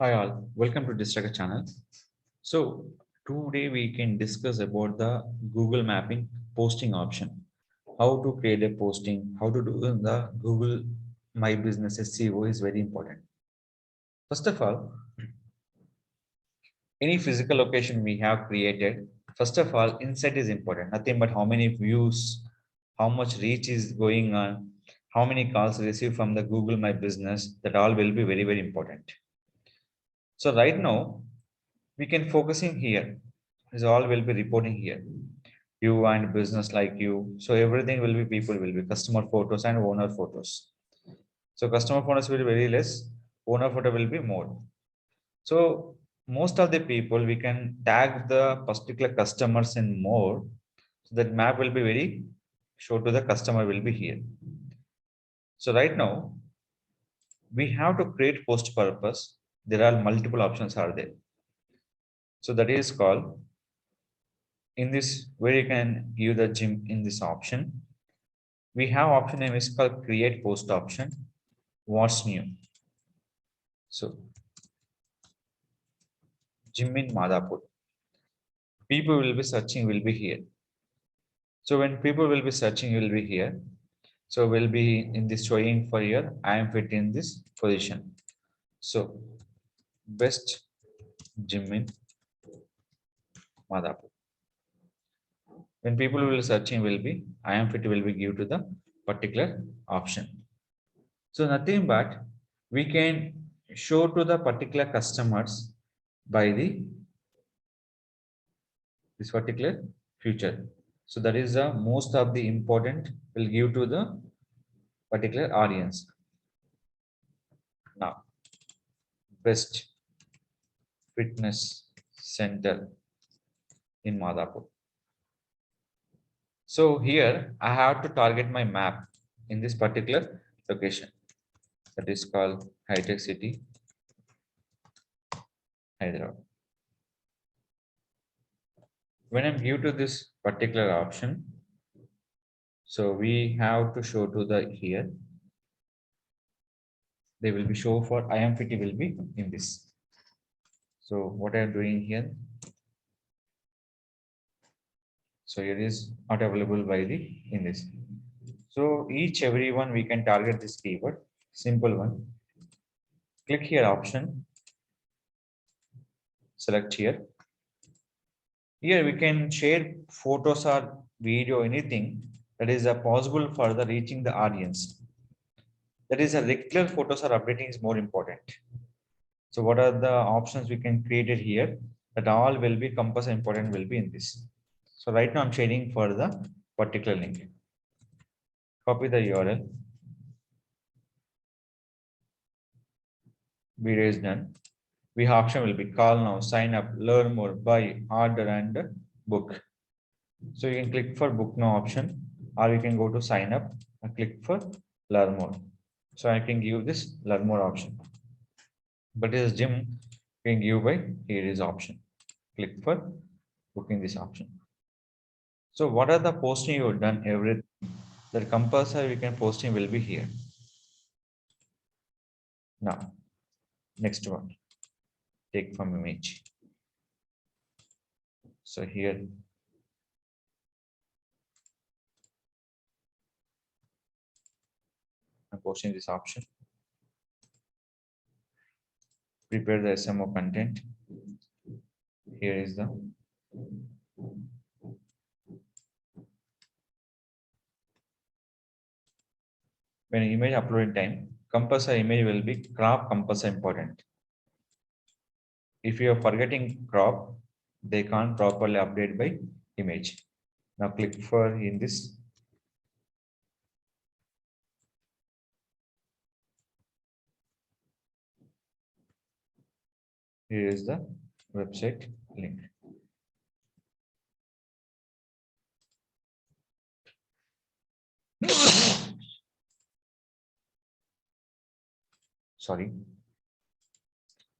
Hi all, welcome to Distracker channel. So today we can discuss about the Google Mapping posting option. How to create a posting, how to do the Google My Business SEO is very important. First of all, any physical location we have created, first of all, insight is important. Nothing but how many views, how much reach is going on, how many calls received from the Google My Business, that all will be very, very important. So right now, we can focusing here is all will be reporting here, you and business like you, so everything will be people will be customer photos and owner photos. So customer photos will be very less, owner photo will be more. So most of the people we can tag the particular customers in more, so that map will be very show to the customer will be here. So right now we have to create post purpose. There are multiple options are there. So that is called, in this where you can give the gym in this option, we have option name is called create post option. What's new? So gym in Madhapur, people will be searching will be here. So when people will be searching will be here, so will be in this showing for here I am fit in this position. So best gym in Madhapur, when people will searching will be I am fit will be give to the particular option. So nothing but we can show to the particular customers by the this particular future. So that is the most of the important will give to the particular audience. Now, best fitness center in Madhapur. So here I have to target my map in this particular location. That is called High Tech City, Hyderabad. When I'm give to this particular option, so we have to show to the here. They will be show for IMFT will be in this. So what I'm doing here, so here is not available by the in this. So each everyone we can target this keyword. Simple one. Click here option, select here. Here we can share photos or video, anything that is possible for the reaching the audience. That is a regular photos or updating is more important. So what are the options we can create it here? That all will be compass important will be in this. So right now I'm sharing for the particular link. Copy the URL. Video is done. We option will be call now, sign up, learn more, buy, order, and book. So you can click for book now option, or you can go to sign up and click for learn more. So I can give this learn more option. But this gym can give by here is option. Click for booking this option. So what are the posting you've done everything? The compulsory we can posting will be here. Now, next one, take from image. So here, I'm posting this option. Prepare the SMO content. Here is the when image uploading time, compulsory image will be crop compulsory important. If you are forgetting crop, they can't properly update by image. Now click for in this. Here is the website link. Sorry.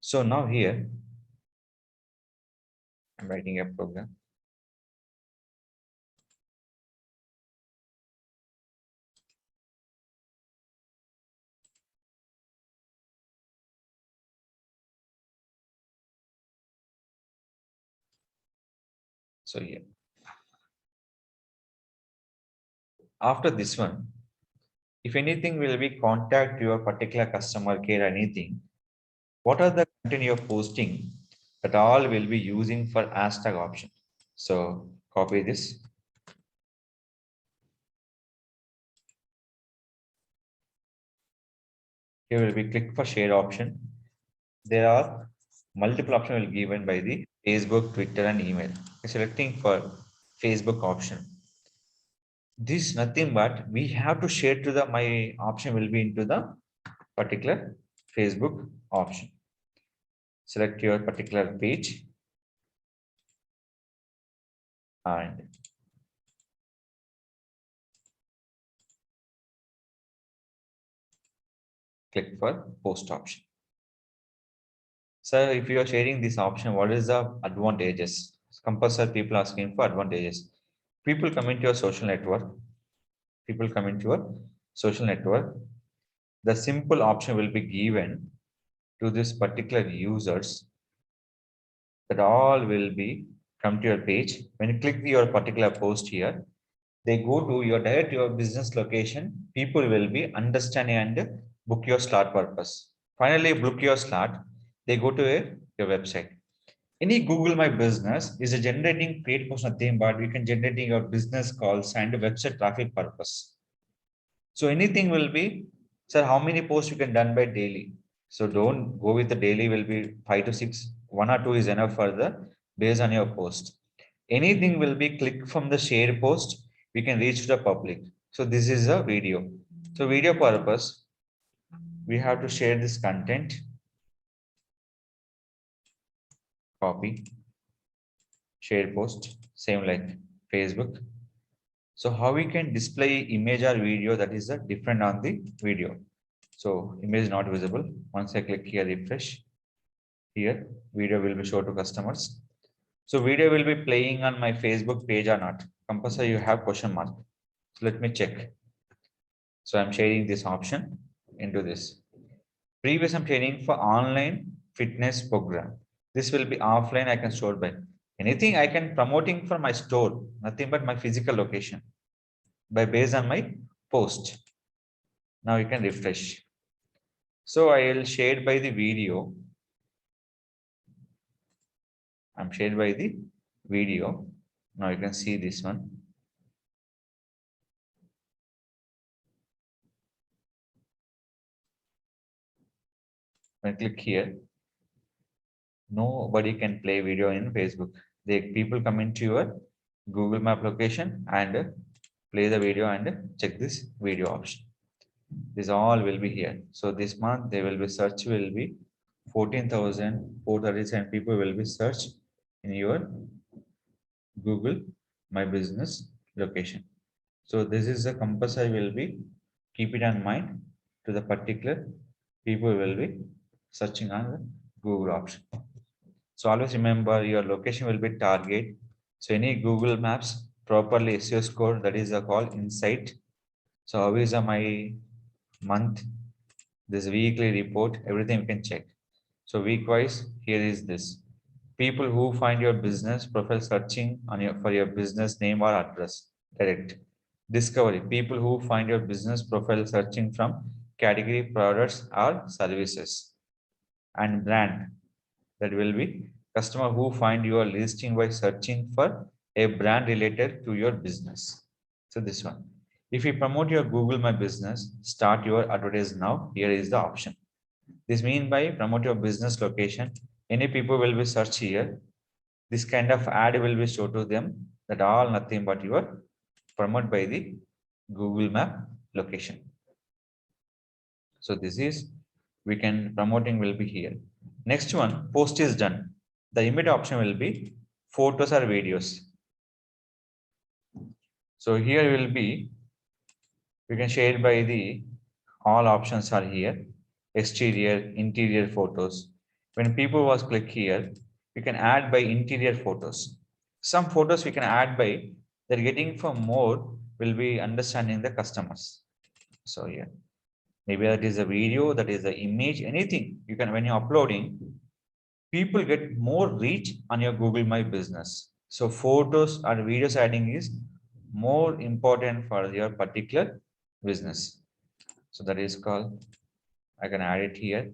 So now here I'm writing a program. So here, after this one, if anything will be contact your particular customer care, anything, what are the content you're posting that all will be using for hashtag option. So copy this. Here will be click for share option. There are multiple options will given by the Facebook, Twitter, and email. Selecting for Facebook option. This nothing but we have to share to the my option will be into the particular Facebook option. Select your particular page and click for post option. So if you are sharing this option, what is the advantages? Compulsory people asking for advantages. People come into your social network. People come into your social network. The simple option will be given to this particular users that all will be come to your page. When you click your particular post here, they go to your direct your business location. People will be understanding and book your slot purpose. Finally, book your slot. They go to your website. Any Google My Business is a generating paid post nothing, but we can generating your business calls and website traffic purpose. So anything will be, sir, how many posts you can done by daily? So don't go with the daily will be 5 to 6. 1 or 2 is enough for the based on your post. Anything will be click from the share post. We can reach the public. So this is a video. So video purpose, we have to share this content. Copy, share post, same like Facebook. So how we can display image or video that is different on the video. So image not visible. Once I click here, refresh. Here, video will be shown to customers. So video will be playing on my Facebook page or not. Compulsory you have question mark. So let me check. So I'm sharing this option into this. Previous I'm sharing for online fitness program. This will be offline. I can store by anything I can promoting for my store, nothing but my physical location by based on my post. Now you can refresh. So I will share by the video. I'm shared by the video. Now you can see this one. When I click here, nobody can play video in Facebook. The people come into your Google Map location and play the video and check this video option. This all will be here. So this month they will be search will be 14,437 people will be searched in your Google My Business location. So this is the compass I will be keep it in mind to the particular people will be searching on the Google option. So always remember your location will be target. So any Google Maps properly SEO score that is a call insight. So how is my month, this weekly report, everything you can check. So week wise, here is this. People who find your business profile searching on your for your business name or address. Direct. Discovery. People who find your business profile searching from category products or services. And brand. That will be customer who find your listing by searching for a brand related to your business. So this one. If you promote your Google My Business, start your advertise now. Here is the option. This mean by promote your business location. Any people will be search here. This kind of ad will be show to them that all nothing but your promote by the Google Map location. So this is we can promoting will be here. Next one, post is done. The immediate option will be photos or videos. So here will be we can share by the all options are here. Exterior, interior photos. When people was click here, we can add by interior photos. Some photos we can add by they're getting for more will be understanding the customers. So yeah, maybe that is a video, that is the image, anything you can, when you're uploading, people get more reach on your Google My Business. So So photos or videos adding is more important for your particular business. So that is called, I can add it here.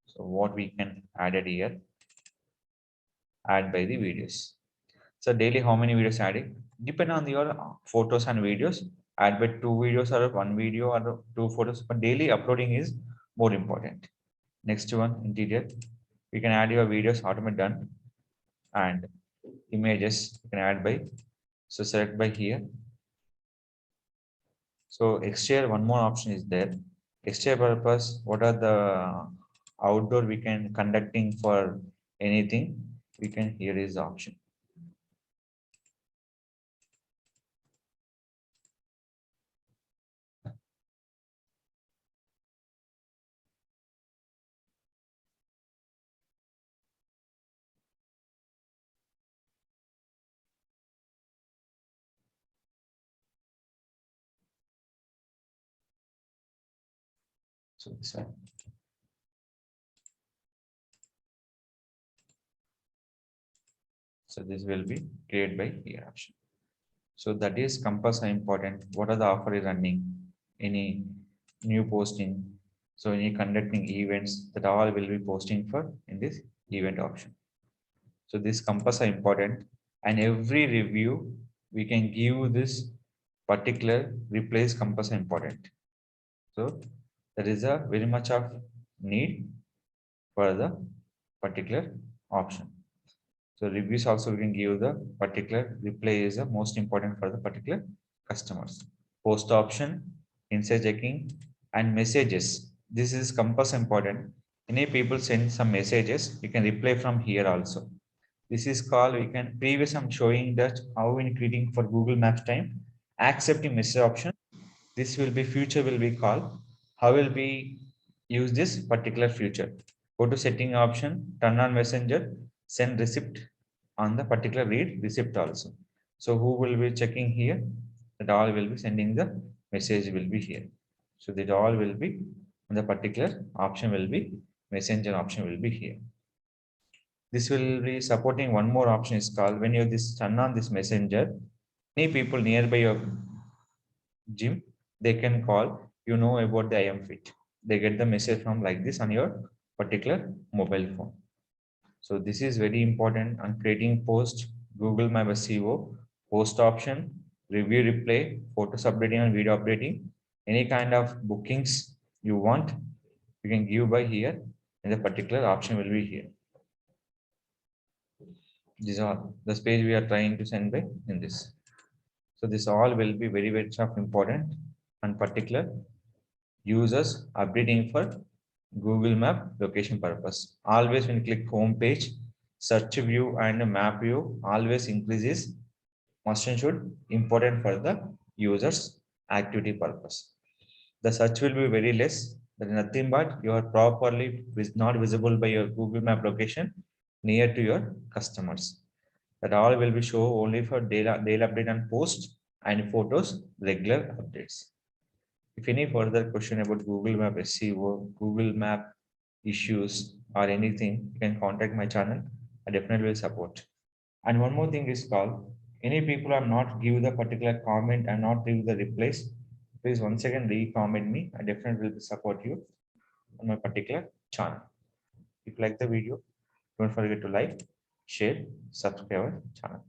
So what we can add it here, add by the videos. So daily how many videos adding? Depend on your photos and videos. Add by 2 videos or 1 video or 2 photos. But daily uploading is more important. Next one, interior. We can add your videos automatically done, and images you can add by. So select by here. So exterior, one more option is there. Exterior purpose, what are the outdoor we can conducting for anything? We can, here is the option. So this one. So this will be created by here option. So that is compass are important. What are the offer is running? Any new posting? So any conducting events, that all will be posting for in this event option. So this compass are important, and every review we can give this particular replace compass are important. So there is a very much of need for the particular option. So reviews also we can give the particular replay is the most important for the particular customers. Post option, insert checking, and messages. This is compass important. Many people send some messages. You can reply from here also. This is called, we can previous I'm showing that how in creating for Google Maps time, accepting message option. This will be future will be called. How will we use this particular future? Go to setting option, turn on messenger, send receipt on the particular read receipt also. So who will be checking here? That all will be sending the message will be here. So that all will be the particular option will be messenger option will be here. This will be supporting one more option is called when you this turn on this messenger, many people nearby your gym, they can call, you know about the IM Fit. They get the message from like this on your particular mobile phone. So this is very important on creating post, Google My SEO, post option, review replay, photos updating and video updating, any kind of bookings you want, you can give by here, and the particular option will be here. These are the page we are trying to send by in this. So this all will be very, very of important and particular users updating for Google Map location purpose. Always when you click home page, search view and map view always increases must and should important for the users activity purpose. The search will be very less. That is nothing but you are properly not visible by your Google Map location near to your customers. That all will be show only for daily update and post and photos regular updates. If any further question about Google Map SEO, Google Map issues or anything, you can contact my channel. I definitely will support. And one more thing is called, any people are not give the particular comment and not give the replies, please once again re-comment me. I definitely will support you on my particular channel. If you like the video, don't forget to like, share, subscribe our channel.